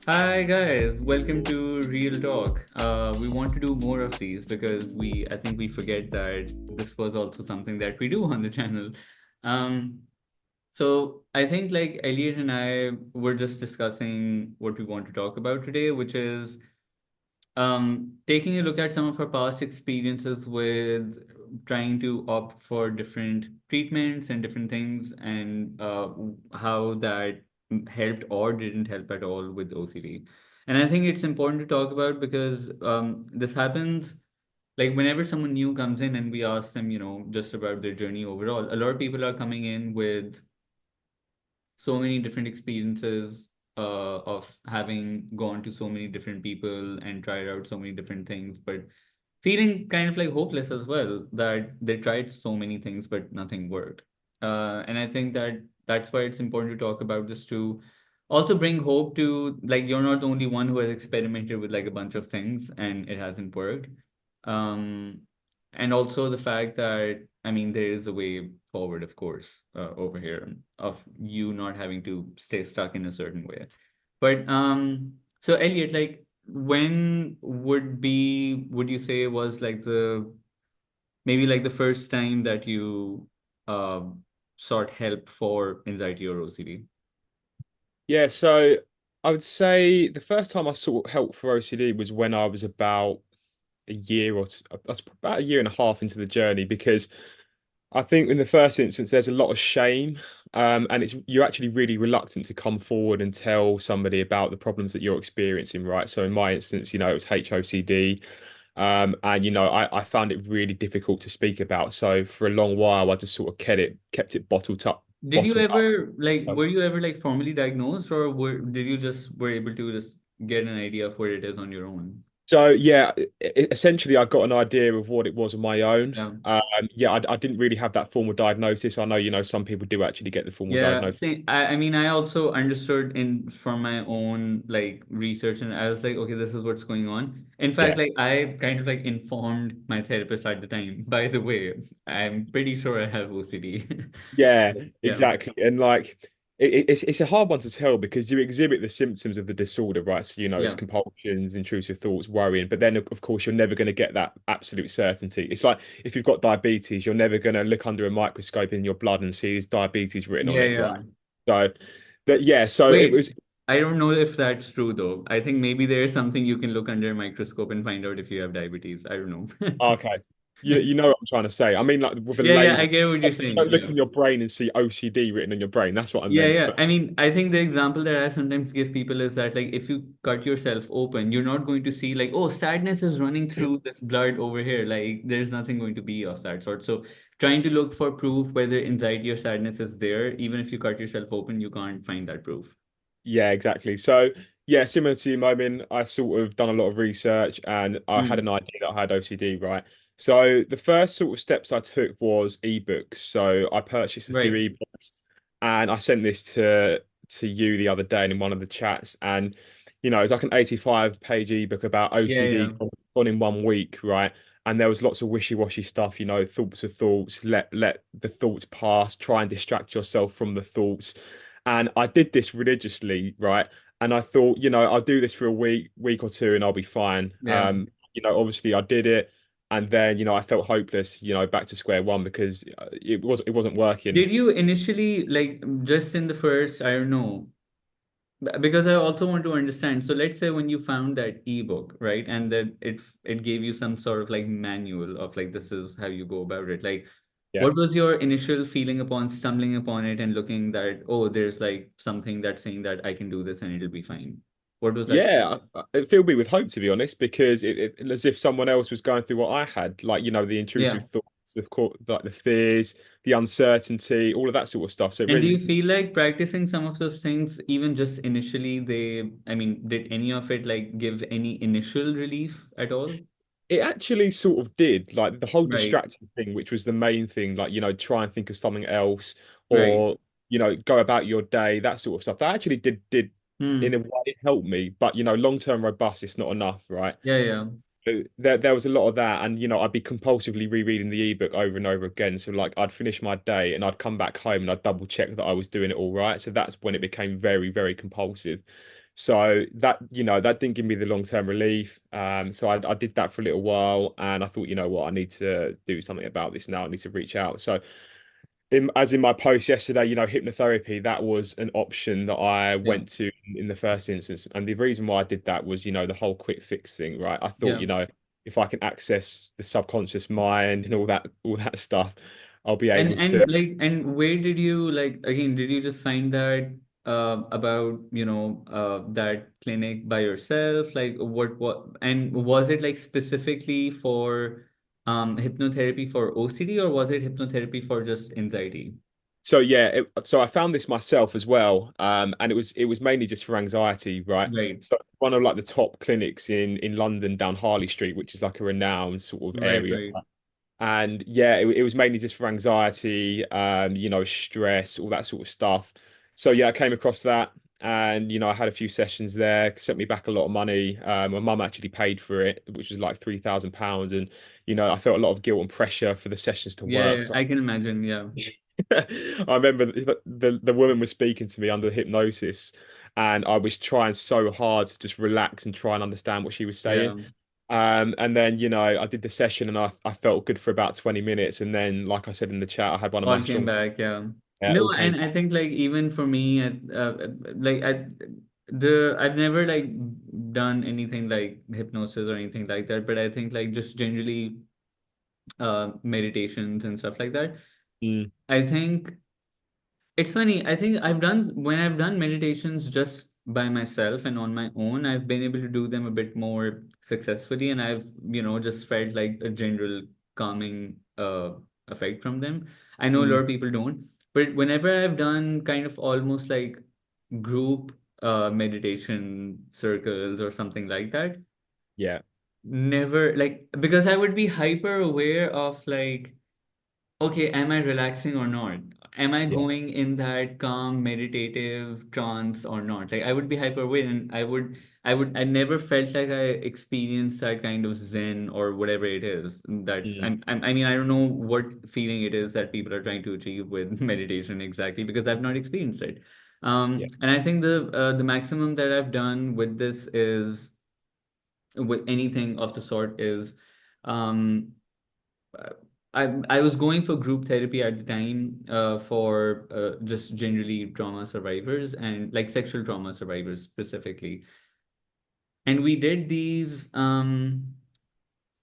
Hi guys, welcome to Real Talk. We want to do more of these because I think we forget that this was also something that we do on the channel. Um, so I think like Elliot and I were just discussing what we want to talk about today, which is taking a look at some of our past experiences with trying to opt for different treatments and different things, and how that helped or didn't help at all with OCD. And I think it's important to talk about because this happens like whenever someone new comes in and we ask them, just about their journey overall. A lot of people are coming in with so many different experiences of having gone to so many different people and tried out so many different things, but feeling kind of like hopeless as well that they tried so many things but nothing worked. And I think that that's why it's important to talk about this to also bring hope to like you're not the only one who has experimented with like a bunch of things and it hasn't worked. Um, and also the fact that I mean there is a way forward, of course, over here of you not having to stay stuck in a certain way. But so Elliot, like when would you say was like the maybe like the first time that you uh, sought help for anxiety or OCD? Yeah, so I would say the first time I sought help for OCD was when I was about a year that's about a year and a half into the journey because I think in the first instance there's a lot of shame, and it's you're actually really reluctant to come forward and tell somebody about the problems that you're experiencing, right? So in my instance, it was HOCD, and I found it really difficult to speak about. So for a long while I just sort of kept it Did you bottled ever like up. were you ever like formally diagnosed, or did you just were able to just get an idea of what it is on your own? So yeah, essentially, I got an idea of what it was on my own. Yeah. Yeah, I didn't really have that formal diagnosis. I know, some people do actually get the formal Yeah, diagnosis. same. I mean, I also understood in from my own like research, and I was like, okay, this is what's going on. In fact, Yeah, like I kind of like informed my therapist at the time. By the way, I'm pretty sure I have OCD. yeah, Yeah, exactly. And like, it's a hard one to tell because you exhibit the symptoms of the disorder, right? So it's yeah, compulsions, intrusive thoughts, worrying. But then, of course, you're never going to get that absolute certainty. It's like if you've got diabetes, you're never going to look under a microscope in your blood and see there's diabetes written on yeah, it, right? yeah. So that, yeah, so it Wait, was. I don't know if that's true though. I think maybe there is something you can look under a microscope and find out if you have diabetes. I don't know. Okay. You know what I'm trying to say. I mean, like with a Yeah, yeah, I label, get what you're you saying. don't look Yeah. in your brain and see OCD written on your brain. That's what I Yeah, meant. yeah. But I mean, I think the example that I sometimes give people is that, like, if you cut yourself open, you're not going to see, like, oh, sadness is running through this blood over here. Like, there's nothing going to be of that sort. So, trying to look for proof whether anxiety or sadness is there, even if you cut yourself open, you can't find that proof. yeah, exactly. So yeah, similar to you, Momin, I sort of done a lot of research and I had Mm. an idea that I had OCD, right? So the first sort of steps I took was ebooks. So I purchased a few Right. ebooks and I sent this to you the other day in one of the chats. And it's like an 85-page ebook about Yeah, OCD yeah. gone in 1 week, right? And there was lots of wishy-washy stuff, thoughts are thoughts, let the thoughts pass, try and distract yourself from the thoughts. And I did this religiously, right? And I thought, I'll do this for a week or two, and I'll be fine. Yeah. Obviously I did it, and then I felt hopeless, back to square one because it wasn't working. Did you initially, like, just in the first, I don't know, because I also want to understand. So let's say when you found that ebook, right, and that it gave you some sort of like manual of like this is how you go about it. Like, Yeah. what was your initial feeling upon stumbling upon it and looking that, oh, there's like something that's saying that I can do this and it'll be fine. What was that? Yeah, it filled me with hope, to be honest, because it as if someone else was going through what I had, like the Yeah. intrusive thoughts, like the fears, the uncertainty, all of that sort of stuff. So it And do really, you feel like practicing some of those things, even just initially, I mean, did any of it like give any initial relief at all? it actually sort of did, like the whole Right, distracting thing, which was the main thing, like try and think of something else, right. or go about your day, that sort of stuff. That actually did in a Hmm. way help me, but long term robust, it's not enough, right? Yeah, yeah. So there was a lot of that, and I'd be compulsively rereading the ebook over and over again. So like I'd finish my day and I'd come back home and I'd double check that I was doing it all right. So that's when it became very, very compulsive. So that, that didn't give me the long-term relief. So I did that for a little while, and I thought, you know what, I need to do something about this now. I need to reach out. So as in my post yesterday, hypnotherapy, that was an option that I Yeah. went to in the first instance. And the reason why I did that was, the whole quick fix thing, right? I thought, Yeah. if I can access the subconscious mind and all that stuff, I'll be able to. And where did you like again, did you just find that about, that clinic by yourself? Like what and was it like specifically for hypnotherapy for OCD, or was it hypnotherapy for just anxiety? So yeah, so I found this myself as well, and it was mainly just for anxiety, right? Right. So one of like the top clinics in London down Harley Street, which is like a renowned sort of Right, area. right. And yeah, it was mainly just for anxiety, stress, all that sort of stuff. So yeah, I came across that, and I had a few sessions there, sent me back a lot of money. My mum actually paid for it, which was like £3,000, and I felt a lot of guilt and pressure for the sessions to Yeah, work. yeah, So I can imagine. Yeah. I remember the woman was speaking to me under hypnosis, and I was trying so hard to just relax and try and understand what she was saying. Yeah. And then, I did the session, and I felt good for about 20 minutes. And then, like I said in the chat, I had one of All my came strong, back, yeah. it No, all came and back. I think like even for me, like I've never like done anything like hypnosis or anything like that, but I think like just generally meditations and stuff like that. Mm, I think it's funny. I think when I've done meditations just by myself and on my own, I've been able to do them a bit more successfully, and I've, just felt like a general calming effect from them. I know a lot mm, of people don't, but whenever I've done kind of almost like group meditation circles or something like that, yeah, never like because I would be hyper aware of like, okay, am I relaxing or not? Am I yeah, going in that calm, meditative trance or not? Like I would be hyper aware, and I never felt like I experienced that kind of zen or whatever it is. mm, I mean, I don't know what feeling it is that people are trying to achieve with meditation exactly because I've not experienced it. yeah, And I think the maximum that I've done with this is with anything of the sort is, um, I was going for group therapy at the time for just generally trauma survivors and like sexual trauma survivors specifically. And we did these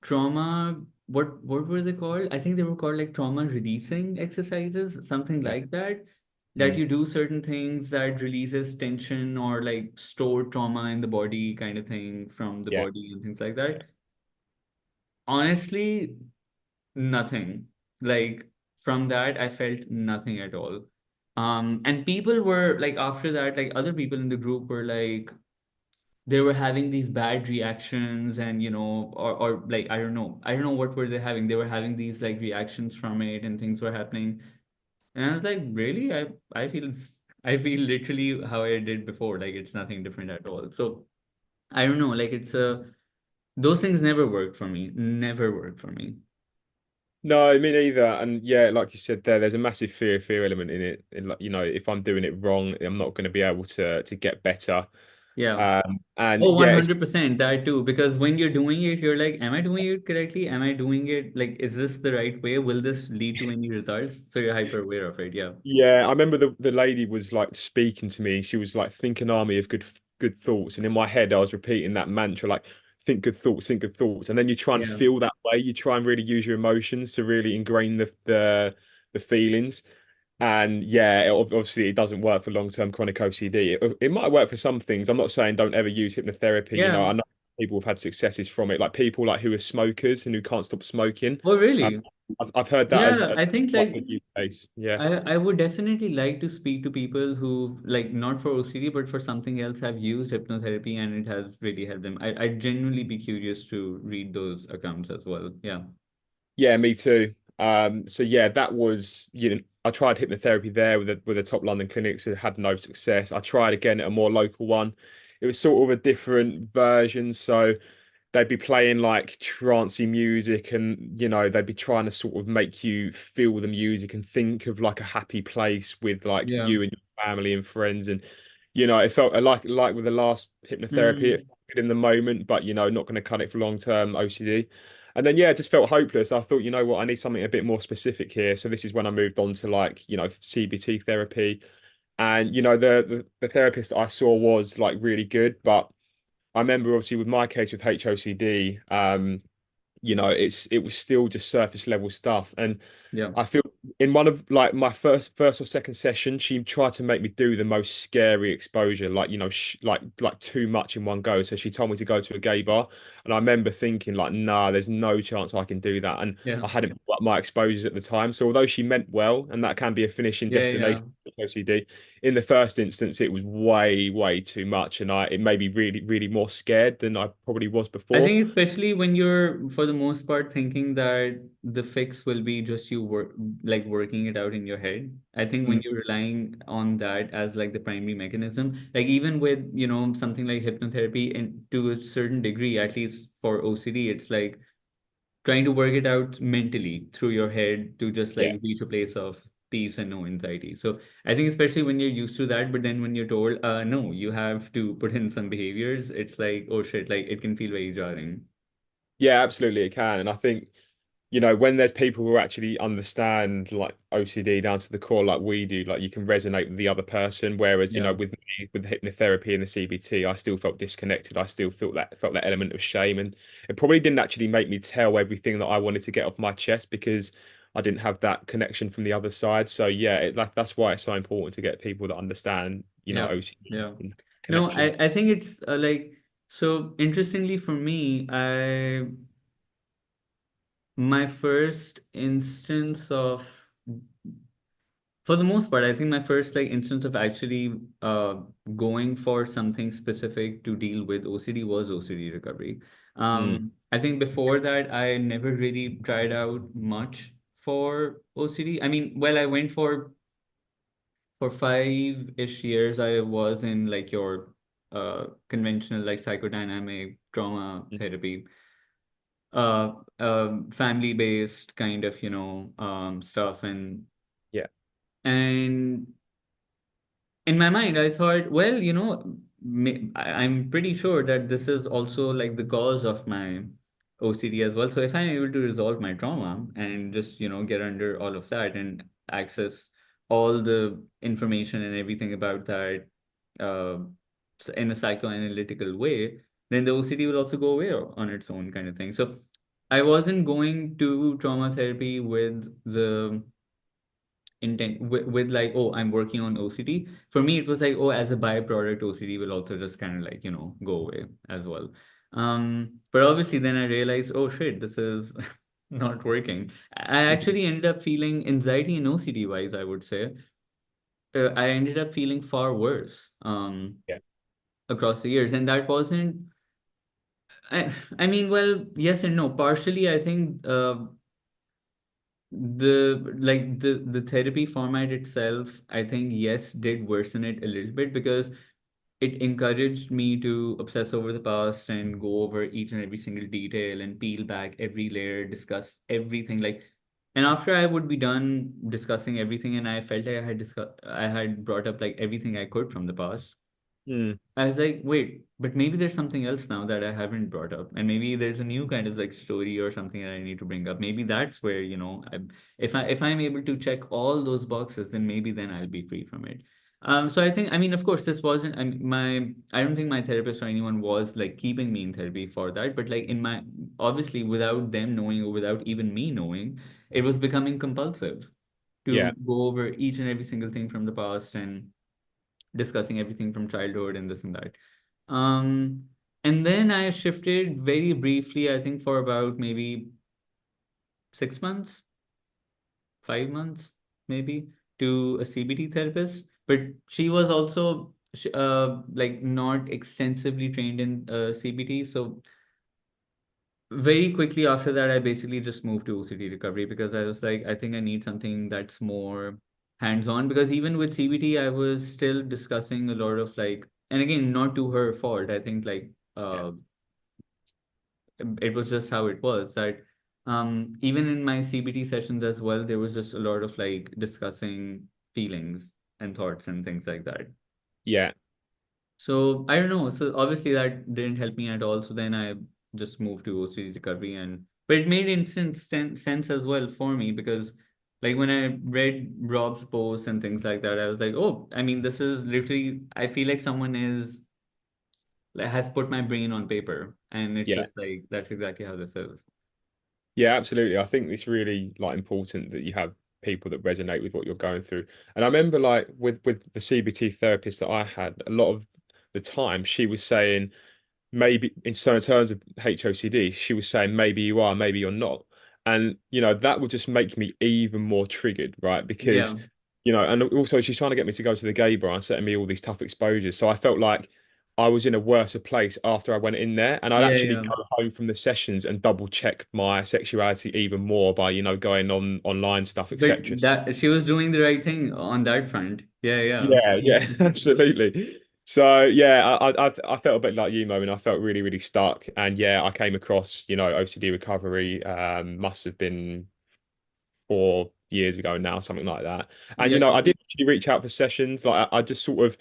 trauma, what were they called? I think they were called like trauma releasing exercises, something yeah, like that. That mm, you do certain things that releases tension or like stored trauma in the body kind of thing from the yeah. body and things like that. Honestly, nothing. Like from that, I felt nothing at all. And people were like, after that, like other people in the group were like, they were having these bad reactions, and or like I don't know what were they having. They were having these like reactions from it, and things were happening. And I was like, really? I feel I feel literally how I did before. Like it's nothing different at all. So I don't know. Like it's those things never worked for me. Never worked for me. No, me neither. And yeah, like you said there's a massive fear element in it. And like, if I'm doing it wrong, I'm not going to be able to get better. Yeah. And Oh, yeah, it's 100% that too. Because when you're doing it, you're like, am I doing it correctly? Am I doing it like, is this the right way? Will this lead to any results? So you're hyper aware of it. Yeah. Yeah, I remember the lady was like speaking to me. She was like, think an army of good thoughts. And in my head, I was repeating that mantra, like, think good thoughts, think good thoughts. And then you try and Yeah. feel that way. You try and really use your emotions to really ingrain the feelings. And yeah, obviously it doesn't work for long-term chronic OCD. It might work for some things. I'm not saying don't ever use hypnotherapy. Yeah. I know people have had successes from it, like people like who are smokers and who can't stop smoking. Oh, Um, really? I've heard that as Yeah. I think quite a like good use case. Yeah. I would definitely like to speak to people who like not for OCD, but for something else have used hypnotherapy and it has really helped them. I'd genuinely be curious to read those accounts as well. Yeah. Yeah, me too. So yeah, that was, I tried hypnotherapy there with the top London clinics. It had no success. I tried again at a more local one. It was sort of a different version. So they'd be playing like trancey music, and they'd be trying to sort of make you feel the music and think of like a happy place with like Yeah. you and your family and friends. And It felt like with the last hypnotherapy, it Mm, felt good in the moment, but not going to cut it for long-term OCD. And then yeah, it just felt hopeless. I thought, you know what, I need something a bit more specific here. So this is when I moved on to like, CBT therapy. And the therapist that I saw was like really good, but I remember obviously with my case with HOCD, it was still just surface level stuff. And yeah, I feel in one of like my first or second session, she tried to make me do the most scary exposure, like like too much in one go. So she told me to go to a gay bar, and I remember thinking like, nah, there's no chance I can do that. And yeah, I hadn't put up my exposures at the time. So although she meant well, and that can be a finishing yeah, yeah. destination for OCD, in the first instance, it was way too much, and it made me really more scared than I probably was I before. think especially when you're, for the most part, thinking that the fix will be just you working it out in your head. I think when Mm, you're relying on that as like the primary mechanism, like even with, something like hypnotherapy and to a certain degree, at least for OCD, it's like trying to work it out mentally through your head to just yeah. like reach a place of peace and no anxiety. So I think especially when you're used to that, but then when you're told, no, you have to put in some behaviors, it's like, oh shit, like it can feel very jarring. Yeah, absolutely it can. And I think, when there's people who actually understand like OCD down to the core like we do, like you can resonate with the other person. Whereas, Yeah. with me, with the hypnotherapy and the CBT, I still felt disconnected. I still felt that element of shame. And it probably didn't actually make me tell everything that I wanted to get off my chest because I didn't have that connection from the other side. So yeah, that's why it's so important to get people that understand, Yeah. OCD Yeah. and No, connection. I think it's so interestingly for me, my first instance of, for the most part, I think my first like instance of actually going for something specific to deal with OCD was OCD recovery. Mm, I think before that, I never really tried out much for OCD. I mean, well, I went for 5-ish years. I was in like your conventional like psychodynamic trauma mm, therapy, family based kind of stuff, yeah. and in my mind, I thought, well, I'm pretty sure that this is also like the cause of my OCD as well. So if I'm able to resolve my trauma and just, get under all of that and access all the information and everything about that uh, in a psychoanalytical way, then the OCD will also go away on its own kind of thing. So I wasn't going to trauma therapy with the intent with like, oh, I'm working on OCD. For me it was like, oh, as a byproduct OCD will also just kind of like go away as well. But obviously then I realized, oh shit, this is not working. I Mhm. actually ended up feeling anxiety and OCD wise, I would say, I ended up feeling far worse Yeah. across the years, and that wasn't, I mean, well, yes and no. Partially I think the therapy format itself, I think, yes, did worsen it a little bit because it encouraged me to obsess over the past and go over each and every single detail and peel back every layer, discuss everything, like, and after I would be done discussing everything and I felt like I had brought up like everything I could from the past, Mm, I was like, wait, but maybe there's something else now that I haven't brought up, and maybe there's a new kind of like story or something that I need to bring up. Maybe that's where, if I'm able to check all those boxes, then maybe then I'll be free from it. So I think, I mean, of course, this wasn't I don't think my therapist or anyone was like keeping me in therapy for that, but like obviously without them knowing or without even me knowing, it was becoming compulsive yeah. to go over each and every single thing from the past and discussing everything from childhood and this and that. Um, and then I shifted very briefly, I think for about maybe 6 months, 5 months, maybe, to a CBT therapist. But she was also like not extensively trained in CBT. So very quickly after that, I basically just moved to OCD recovery because I was like, I think I need something that's more hands-on. Because even with CBT, I was still discussing a lot of like, and again, not to her fault. I think like Yeah. it was just how it was that even in my CBT sessions as well, there was just a lot of like discussing feelings and thoughts and things like that. Yeah. So I don't know. So obviously that didn't help me at all. So then I just moved to OCD recovery, and but it made instant sense as well for me because like when I read Rob's posts and things like that, I was like, oh, I mean, this is literally, I feel like someone is like has put my brain on paper, and it's Yeah. just like that's exactly how this is. Yeah, absolutely. I think it's really like important that you have people that resonate with what you're going through. And I remember like with the CBT therapist that I had, a lot of the time she was saying maybe in terms of HOCD, she was saying maybe you are, maybe you're not. And that would just make me even more triggered, right? Because Yeah, and also she's trying to get me to go to the gay bar and setting me all these tough exposures. So I felt like I was in a worse place after I went in there, and I'd yeah, actually yeah. go home from the sessions and double check my sexuality even more by going on online stuff, But etc. that she was doing the right thing on that front. Yeah, yeah, Yeah, yeah, absolutely. So yeah, I felt a bit like you, Moment. I felt really, really stuck, and yeah, I came across OCD recovery. Must have been 4 years ago now, something like that. And yeah, I did actually reach out for sessions. Like I just sort of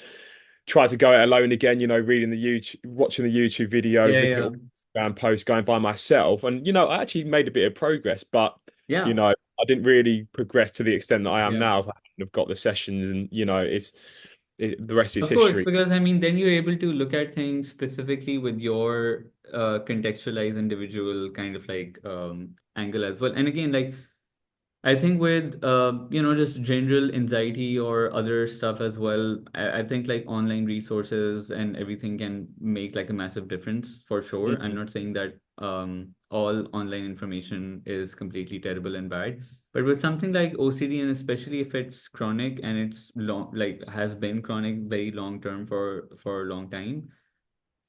tried to go it alone again. Reading the YouTube, watching the YouTube videos, yeah, looking at yeah, all the Instagram posts, going by myself, and I actually made a bit of progress, but yeah, I didn't really progress to the extent that I am yeah. now. If I hadn't have got the sessions, and the rest is Of course, history. because I mean, then you're able to look at things specifically with your contextualized individual kind of like angle as well. And again, like I think with just general anxiety or other stuff as well, I think like online resources and everything can make like a massive difference for sure. I'm Mhm. not saying that all online information is completely terrible and bad, but with something like OCD, and especially if it's chronic and it's long, like has been chronic very long term for a long time,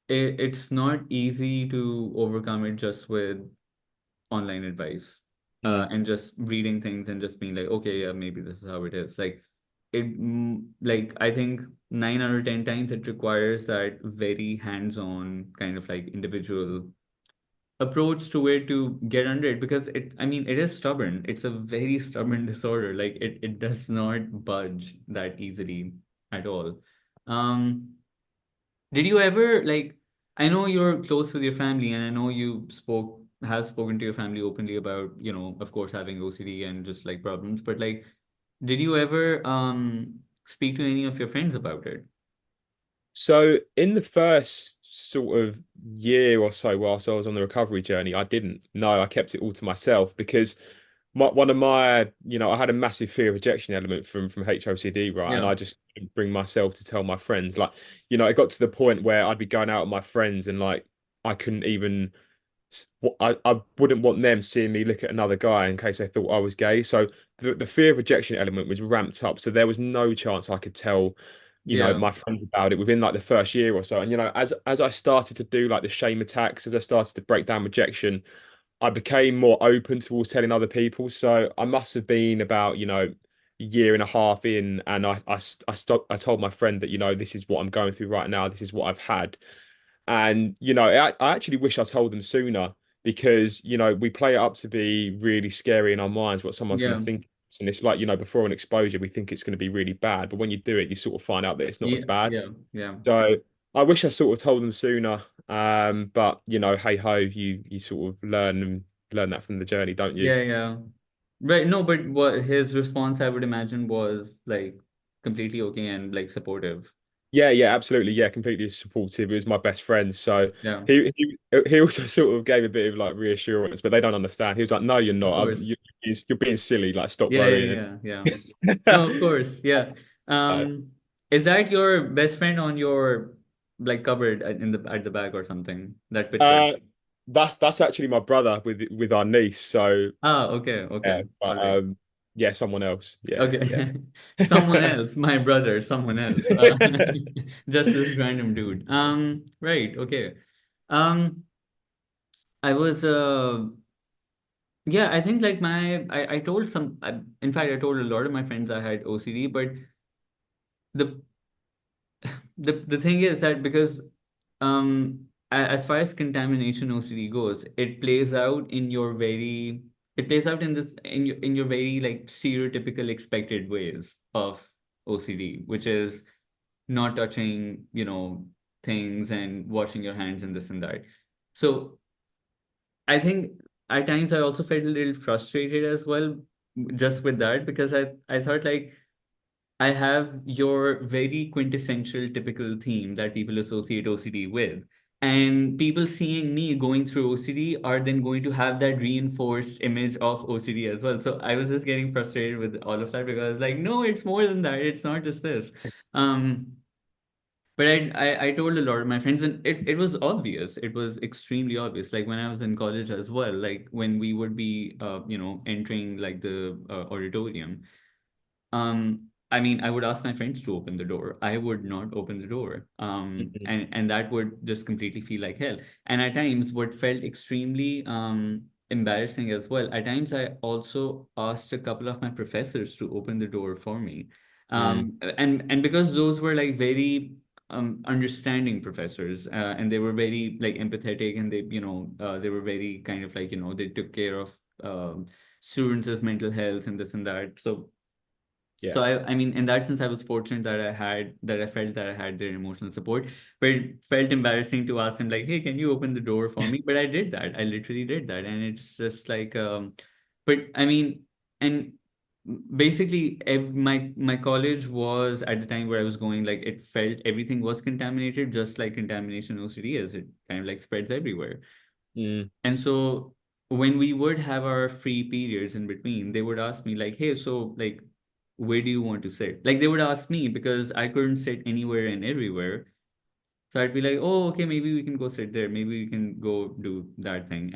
it's not easy to overcome it just with online advice Mm. and just reading things and just being like, okay, yeah, maybe this is how it is. Like like I think 9 out of 10 times it requires that very hands-on kind of like individual approach to it to get under it because I mean, it is stubborn. It's a very stubborn disorder. Like it does not budge that easily at all. Um, did you ever like? I know you're close with your family, and I know you have spoken to your family openly about, of course, having OCD and just like problems. But like, did you ever speak to any of your friends about it? So in the first sort of year or so whilst I was on the recovery journey, I didn't. No, I kept it all to myself because one of my, I had a massive fear of rejection element from HOCD, right? And Yeah, I just couldn't bring myself to tell my friends. Like, it got to the point where I'd be going out with my friends and like I couldn't even I wouldn't want them seeing me look at another guy in case they thought I was gay. So the fear of rejection element was ramped up. So there was no chance I could tell, yeah, my friends about it within like the first year or so. And as I started to do like the shame attacks, as I started to break down rejection, I became more open towards telling other people. So I must have been about, a year and a half in, and I stopped. I told my friend that, this is what I'm going through right now. This is what I've had. And, I actually wish I told them sooner because, we play it up to be really scary in our minds what someone's going yeah, to think. And it's like, before an exposure, we think it's going to be really bad. But when you do it, you sort of find out that it's not as yeah, bad. yeah, yeah, So I wish I sort of told them sooner. But, hey ho, you sort of learn that from the journey, don't you? yeah, yeah. Right. No, but what his response, I would imagine, was like completely okay and like supportive. Yeah, yeah, absolutely. Yeah, completely supportive. He was my best friend. So Yeah, he also sort of gave a bit of like reassurance, but they don't understand. He was like, "No, you're of not. course. You're being silly. Like, stop Yeah, yeah, worrying." yeah, yeah. No, of course. Yeah. Uh, Is that your best friend on your like cupboard at the back or something? That picture. uh, that's actually my brother with our niece. So Ah, okay, yeah, okay, but okay, yeah, someone else. Yeah, yeah. okay. Someone else, my brother, someone else. Just this random dude. Right, okay. Um, I was yeah, I think like I told in fact I told a lot of my friends I had OCD, but the the thing is that because as far as contamination OCD goes, it plays out in your very like stereotypical expected ways of OCD, which is not touching, things and washing your hands and this and that. So I think at times I also felt a little frustrated as well, just with that, because I thought like I have your very quintessential typical theme that people associate OCD with. And people seeing me going through OCD are then going to have that reinforced image of OCD as well. So I was just getting frustrated with all of that because like, no, it's more than that. It's not just this. Um, but I told a lot of my friends, and it was obvious. It was extremely obvious. Like when I was in college as well, like when we would be, entering like the auditorium, I mean, I would ask my friends to open the door. I would not open the door. Mhm. And that would just completely feel like hell. And at times, what felt extremely embarrassing as well. At times, I also asked a couple of my professors to open the door for me. Mm. And because those were like very understanding professors, and they were very like empathetic, and they were very kind of like they took care of students' mental health and this and that. So Yeah. I mean, in that sense, I was fortunate that I felt that I had their emotional support. But it felt embarrassing to ask them like, "Hey, can you open the door for me?" But I did that. I literally did that, and it's just like, but I mean, and basically, my college was at the time where I was going, like it felt everything was contaminated, just like contamination OCD is. It kind of like spreads everywhere. Mm. And so when we would have our free periods in between, they would ask me like, "Hey, so like, where do you want to sit?" Like they would ask me because I couldn't sit anywhere and everywhere. So I'd be like, "Oh, okay, maybe we can go sit there. Maybe we can go do that thing."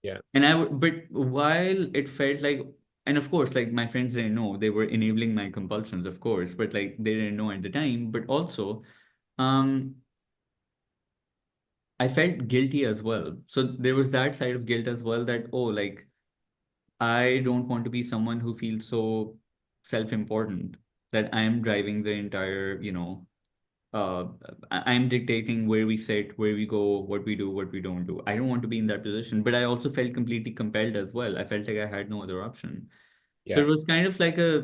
Yeah. And I would, but while it felt like, and of course, like my friends didn't know, they were enabling my compulsions, of course, but like they didn't know at the time. But also, um, I felt guilty as well. So there was that side of guilt as well that, oh, like I don't want to be someone who feels so self-important that I am driving the entire, uh, I'm dictating where we sit, where we go, what we do, what we don't do. I don't want to be in that position, but I also felt completely compelled as well. I felt like I had no other option. So it Yeah. was kind of like a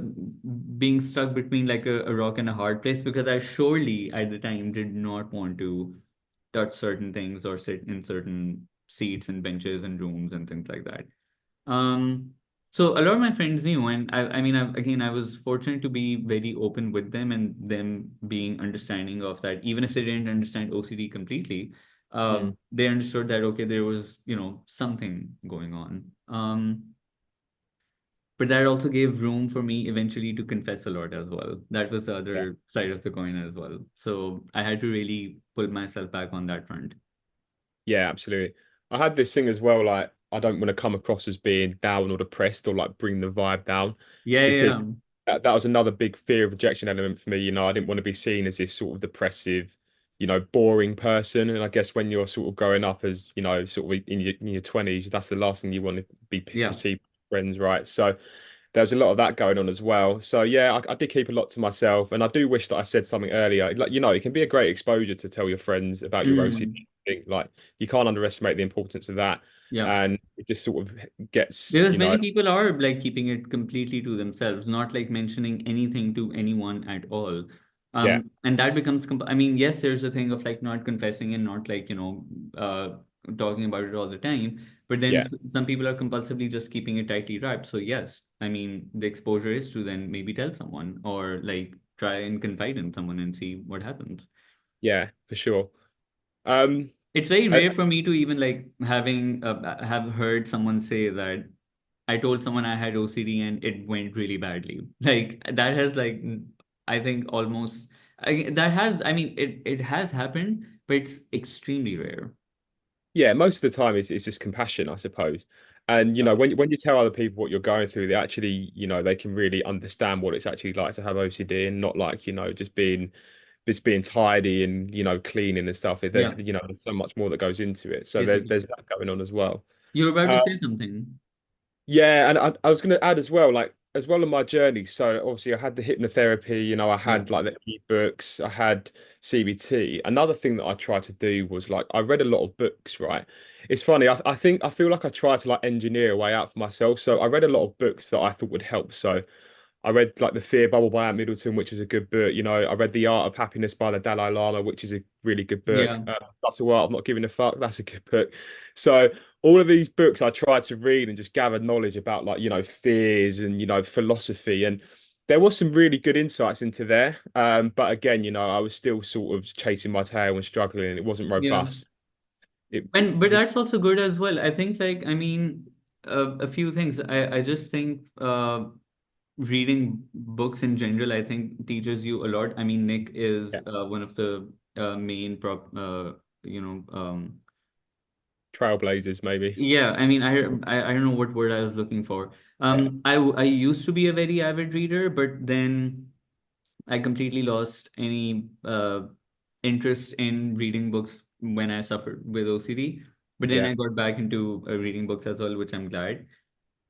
being stuck between like a rock and a hard place because I surely at the time did not want to touch certain things or sit in certain seats and benches and rooms and things like that. Um, so a lot of my friends knew, and I was fortunate to be very open with them and them being understanding of that. Even if they didn't understand OCD completely, Mm. they understood that okay, there was something going on. But that also gave room for me eventually to confess a lot as well. That was the Yeah. other side of the coin as well. So I had to really pull myself back on that front. Yeah, absolutely. I had this thing as well, like I don't want to come across as being down or depressed or like bring the vibe down Yeah, because yeah, that was another big fear of rejection element for me. I didn't want to be seen as this sort of depressive, boring person. And I guess when you're sort of growing up as, sort of in your 20s, that's the last thing you want to be yeah, perceived by friends, right? So there was a lot of that going on as well. So yeah, I did keep a lot to myself, and I do wish that I said something earlier. Like it can be a great exposure to tell your friends about your mm, OCD thing. Like you can't underestimate the importance of that, yeah. and it just sort of gets, Because many people are like keeping it completely to themselves, not like mentioning anything to anyone at all. yeah, And that becomes, I mean, yes, there's a thing of like not confessing and not like, talking about it all the time. But then yeah, some people are compulsively just keeping it tightly wrapped. So, yes, I mean, the exposure is to then maybe tell someone or like try and confide in someone and see what happens. yeah, for sure. Um, It's very uh, rare for me to even like have heard someone say that I told someone I had OCD and it went really badly. Like that has like I think almost that has I mean it has happened, but it's extremely rare. yeah, most of the time it's just compassion, I suppose. And Yeah. when you tell other people what you're going through, they actually, they can really understand what it's actually like to have OCD and not like, just being tidy and cleaning and stuff. There's Yeah. there's so much more that goes into it. So It there's is. that going on as well. You're about to Uh, say something. yeah, and I was going to add as well, like as well on my journey. So obviously I had the hypnotherapy, I Yeah. had like the ebooks, I had CBT. Another thing that I tried to do was like I read a lot of books, right? It's funny, I think I feel like I tried to like engineer a way out for myself. So I read a lot of books that I thought would help. So I read like The Fear Bubble by Ant Middleton, which is a good book. You know, I read The Art of Happiness by the Dalai Lama, which is a really good book. Yeah. That's a Art of Not Giving a Fuck. That's a good book. So all of these books I tried to read and just gather knowledge about like, you know, fears and, you know, philosophy. And there was some really good insights into there. But again, you know, I was still sort of chasing my tail and struggling and it wasn't Yeah. robust. It, And but that's also good as well. I think like I mean a few things. I just think reading books in general I think teaches you a lot. I mean Nick is yeah, one of the main prop you know trailblazers maybe. yeah, I mean I don't know what word I was looking for. Yeah, I used to be a very avid reader, but then I completely lost any interest in reading books when I suffered with OCD. But then yeah. I got back into reading books as well, which I'm glad.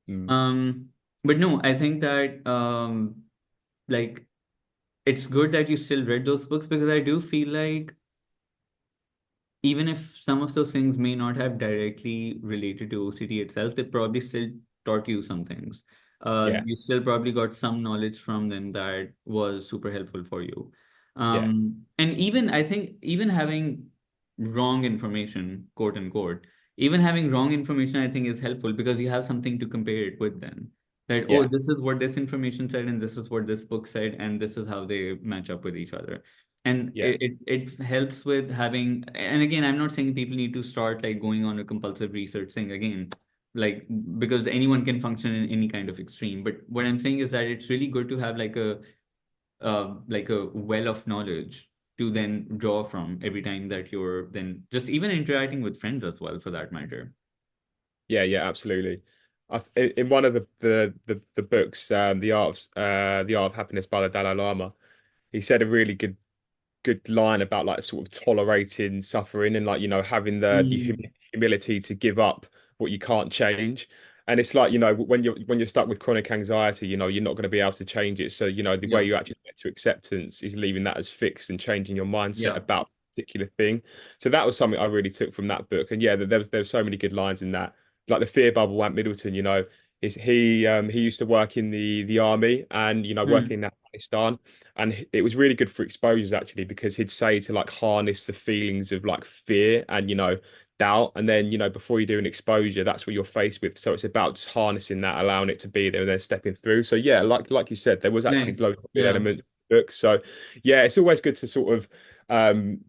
Mm, Um, but no, I think that like it's good that you still read those books because I do feel like even if some of those things may not have directly related to OCD itself, they probably still taught you some things. yeah, You still probably got some knowledge from them that was super helpful for you. yeah, And even I think even having wrong information, quote unquote, even having wrong information, I think is helpful because you have something to compare it with then. That, oh, yeah, this is what this information said, and this is what this book said, and this is how they match up with each other and yeah. it helps with having and again I'm not saying people need to start like going on a compulsive research thing again like because anyone can function in any kind of extreme but what I'm saying is that it's really good to have like a well of knowledge to then draw from every time that you're then just even interacting with friends as well for that matter. Yeah, yeah, absolutely. In one of the books, the Art of Happiness by the Dalai Lama, he said a really good line about like sort of tolerating suffering and like you know having the Mm, humility to give up what you can't change. And it's like you know when you're stuck with chronic anxiety, you know you're not going to be able to change it. So you know the way yeah, you actually get to acceptance is leaving that as fixed and changing your mindset yeah, about a particular thing. So that was something I really took from that book. And yeah, there's so many good lines in that. Like the fear bubble, Ant Middleton, you know, is he used to work in the army and you know mm, working in Afghanistan and it was really good for exposures actually because he'd say to like harness the feelings of like fear and you know doubt and then you know before you do an exposure that's what you're faced with so it's about just harnessing that allowing it to be there and then stepping through so yeah like you said there was actually nice, loads of good yeah, elements to the book so yeah it's always good to sort of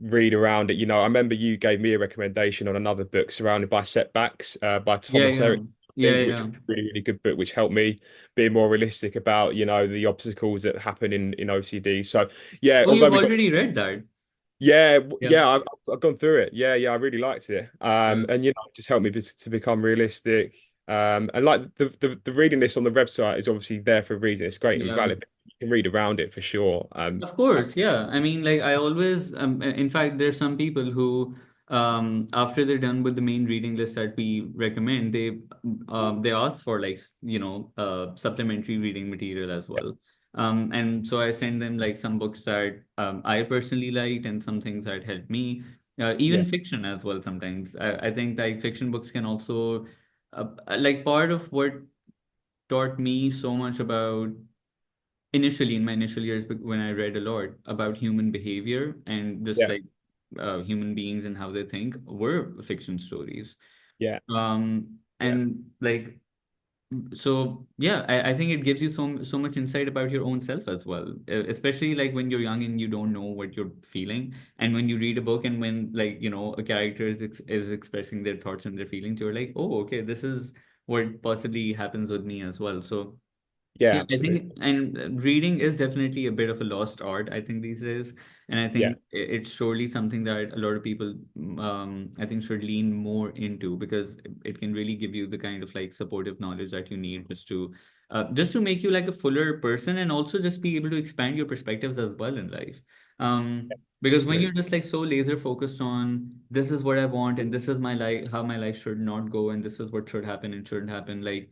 read around it you know I remember you gave me a recommendation on another book Surrounded by Setbacks by yeah, Thomas yeah, Eric I yeah, think which yeah. was a really good book which helped me be more realistic about you know the obstacles that happen in OCD so yeah, Oh, although you've we got already read that. Yeah, yeah, I've gone through it. Yeah, yeah, I really liked it. yeah, And you know, it just helped me to become realistic. And like the reading list on the website is obviously there for a reason. It's great and yeah. valid. But you can read around it for sure. Of course, yeah. I mean, like I always, in fact, there's some people who, after they're done with the main reading list that we recommend, they ask for like, supplementary reading material as well. And so I send them like some books that I personally liked and some things that helped me, even Yeah, fiction as well. Sometimes I think like fiction books can also, like part of what taught me so much about initially in my initial years when I read a lot about human behavior and just yeah, like human beings and how they think were fiction stories. yeah, yeah, And like so yeah, I think it gives you so much insight about your own self as well, especially like when you're young and you don't know what you're feeling, and when you read a book and when like a character is expressing their thoughts and their feelings, you're like, oh, okay, this is what possibly happens with me as well. So yeah, yeah, I absolutely. think, and reading is definitely a bit of a lost art, I think, these days. And I Yeah, think it's surely something that a lot of people, I think, should lean more into because it can really give you the kind of like supportive knowledge that you need just to make you like a fuller person and also just be able to expand your perspectives as well in life. Because when absolutely. you're just like so laser focused on this is what I want and this is my life, how my life should not go, and this is what should happen and shouldn't happen, like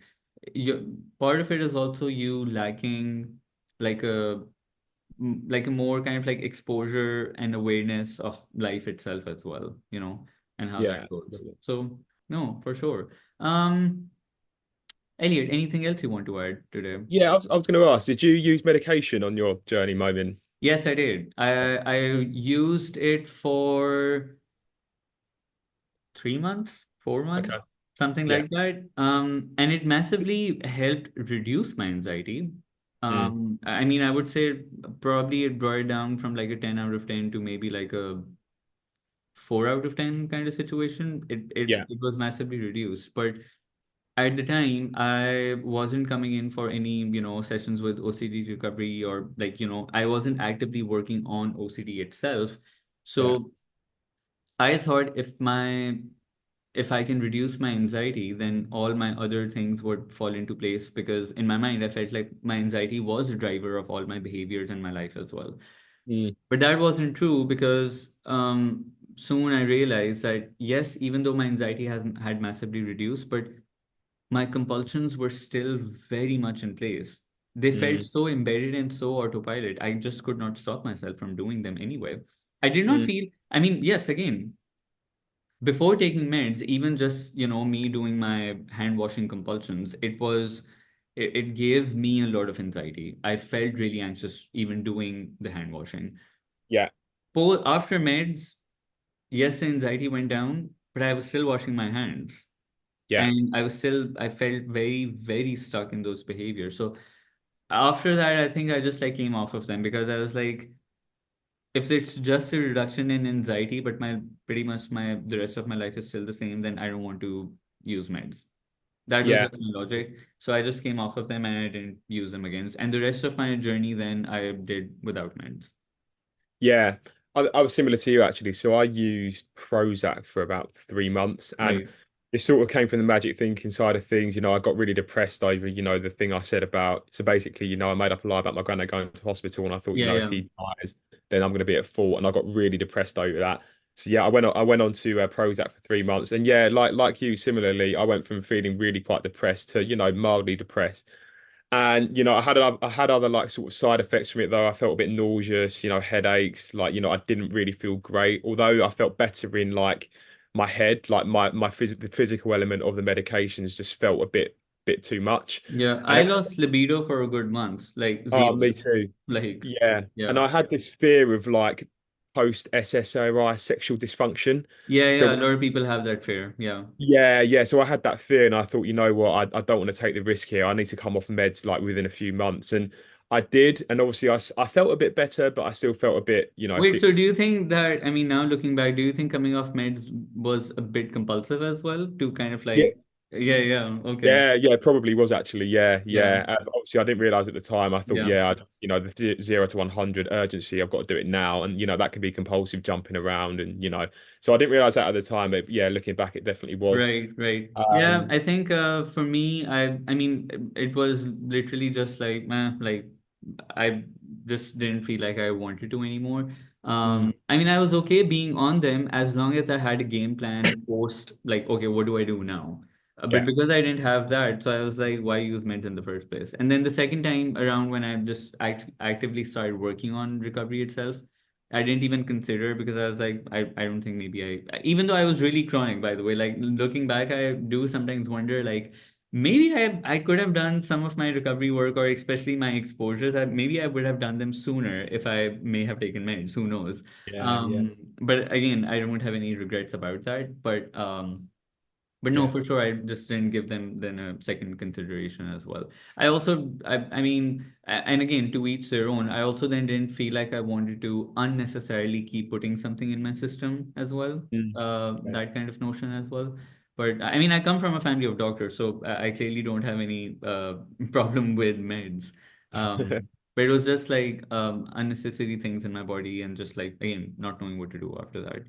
part of it is also you lacking like like a more kind of like exposure and awareness of life itself as well, and how Yeah, that goes. absolutely. So no, for sure. Um, Elliot, anything else you want to add today? Yeah, I was going to ask, did you use medication on your journey, Momin? Yes, I did. I used it for 3 months, 4 months, Okay. something Yeah. like that. And it massively helped reduce my anxiety. Mm. I mean, I would say probably it brought it down from like a 10 out of 10 to maybe like a 4 out of 10 kind of situation. Yeah. It was massively reduced. But at the time, I wasn't coming in for any, sessions with OCD recovery, or like, I wasn't actively working on OCD itself. Yeah. So I thought if I can reduce my anxiety, then all my other things would fall into place, because in my mind, I felt like my anxiety was the driver of all my behaviors in my life as well. Mm. But that wasn't true, because soon I realized that yes, even though my anxiety has had massively reduced, but my compulsions were still very much in place. They felt Mm. so embedded and so autopilot. I just could not stop myself from doing them anyway. I did not Mm. feel, I mean, yes, again, before taking meds, even just, me doing my hand washing compulsions, it gave me a lot of anxiety. I felt really anxious even doing the hand washing. Yeah. After meds, yes, the anxiety went down, but I was still washing my hands. Yeah. And I felt very, very stuck in those behaviors. So after that, I think I just like came off of them, because I was like, if it's just a reduction in anxiety, but my pretty much the rest of my life is still the same, then I don't want to use meds. That was Yeah. just my logic. So I just came off of them and I didn't use them again. And the rest of my journey then I did without meds. Yeah, I was similar to you actually. So I used Prozac for about 3 months, and Right. it sort of came from the magic thinking side of things. I got really depressed over, the thing I said about. So basically, I made up a lie about my granddad going to hospital, and I thought, Yeah, if yeah. he dies, then I'm going to be at fault, and I got really depressed over that. So yeah, I went on to Prozac for 3 months, and yeah, like you, similarly, I went from feeling really quite depressed to mildly depressed. And I had other like sort of side effects from it though. I felt a bit nauseous, headaches, like I didn't really feel great. Although I felt better in like my head, like the physical element of the medications just felt a bit too much. Yeah. And I lost libido for a good month, like oh, zero. me too. Like, Yeah. And yeah. I had this fear of like post SSRI sexual dysfunction. Yeah, yeah. So A lot of people have that fear. Yeah. yeah, yeah. So I had that fear, and I thought, you know what, I don't want to take the risk here. I need to come off meds like within a few months, and I did. And obviously, I felt a bit better, but I still felt a bit, Wait, so do you think that, I mean, now looking back, do you think coming off meds was a bit compulsive as well to kind of yeah, like, yeah, yeah, okay. yeah, yeah. Probably was actually, yeah, Yeah, yeah. Obviously, I didn't realize at the time. I thought, yeah. yeah, the 0 to 100 urgency. I've got to do it now, and that could be compulsive jumping around, and so I didn't realize that at the time. But yeah, looking back, it definitely was. Right, right. Yeah, Um, I think for me, I mean, it was literally just like, like I just didn't feel like I wanted to anymore. mm, I mean, I was okay being on them as long as I had a game plan post, like, okay, what do I do now? But yeah. because I didn't have that, so I was like, why use meds in the first place? And then the second time around, when I just actively started working on recovery itself, I didn't even consider, because I was like, I don't think maybe even though I was really chronic, by the way, like looking back, I do sometimes wonder, like, maybe I could have done some of my recovery work, or especially my exposures, that maybe I would have done them sooner if I may have taken meds, who knows? Yeah, yeah, But again, I don't have any regrets about that. But no, yeah. for sure, I just didn't give them then a second consideration as well. I mean, and again, to each their own. I also then didn't feel like I wanted to unnecessarily keep putting something in my system as well. Mm, That kind of notion as well. But I mean, I come from a family of doctors, so I clearly don't have any problem with meds. yeah. But it was just like unnecessary things in my body, and just like, again, not knowing what to do after that.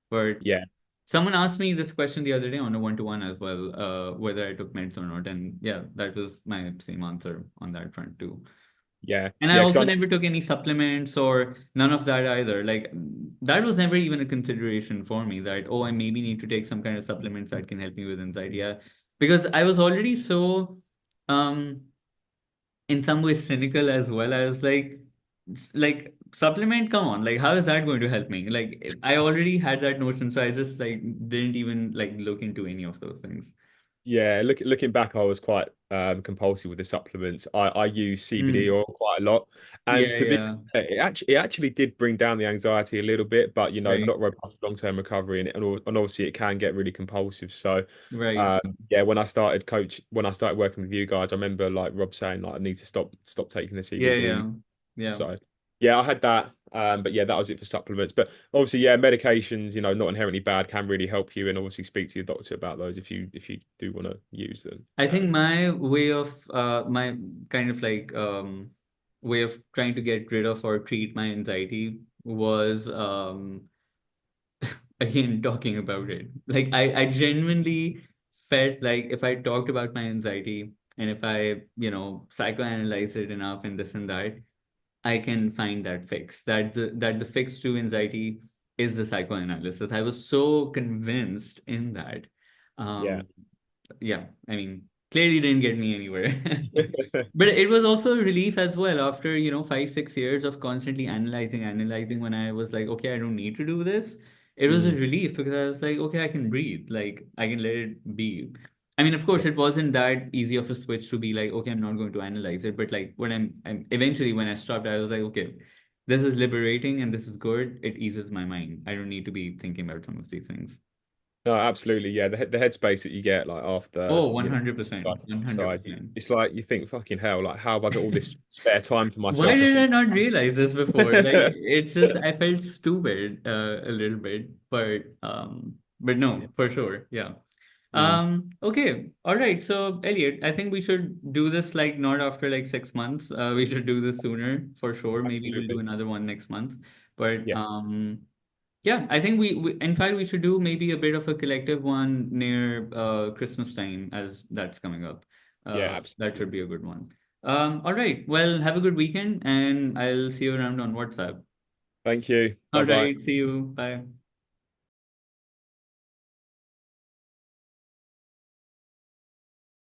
But Yeah, someone asked me this question the other day on a one-to-one as well, whether I took meds or not. And yeah, that was my same answer on that front too. yeah, And I yeah. Because also I know, never took any supplements or none of that either. Like, that was never even a consideration for me, that, oh, I maybe need to take some kind of supplements that can help me with anxiety. Yeah. Because I was already so, um, in some ways cynical as well. I was like, supplement, come on, like how is that going to help me? Like I already had that notion, so I just like didn't even like look into any of those things. Yeah, looking back, I was quite compulsive with the supplements. I use CBD Mm. oil quite a lot, and Yeah, to be yeah, fair, it actually did bring down the anxiety a little bit, but right, not robust for long-term recovery, and obviously it can get really compulsive. So, right. yeah, when I started working with you guys, I remember like Rob saying like I need to stop taking the Yeah, CBD. yeah, yeah. So, yeah, I had that, but yeah, that was it for supplements. But obviously, yeah, medications, not inherently bad, can really help you, and obviously speak to your doctor about those if you do want to use them. I think my way of my kind of like way of trying to get rid of or treat my anxiety was again talking about it. Like I genuinely felt like if I talked about my anxiety and if I, psychoanalyze it enough and this and that, I can find that fix. That the fix to anxiety is the psychoanalysis. I was so convinced in that. Yeah. Um, yeah, I mean, clearly didn't get me anywhere. But it was also a relief as well after, 5, 6 years of constantly analyzing when I was like, okay, I don't need to do this. It was a Mm, relief because I was like, okay, I can breathe. Like I can let it be. I mean, of course, yeah. it wasn't that easy of a switch to be like, okay, I'm not going to analyze it. But like when I'm eventually when I stopped, I was like, okay, this is liberating and this is good. It eases my mind. I don't need to be thinking about some of these things. No, absolutely. Yeah, the headspace that you get like after Oh, 100%, starting to decide, 100%. it's like you think, fucking hell, like how have I got all this spare time to Why myself to did I think? not realize this before? Like it's just I felt stupid a little bit, but Yeah. no, for sure. Yeah. Mm, Okay. All right. So Elliot, I think we should do this like not after like 6 months. We should do this sooner for sure. Maybe we'll do absolutely. another one next month. But Yes. yeah, I think we in fact we should do maybe a bit of a collective one near Christmas time as that's coming up. Yeah, That absolutely. should be a good one. All right. Well, have a good weekend and I'll see you around on WhatsApp. Thank you. Bye All bye. right. See you. Bye.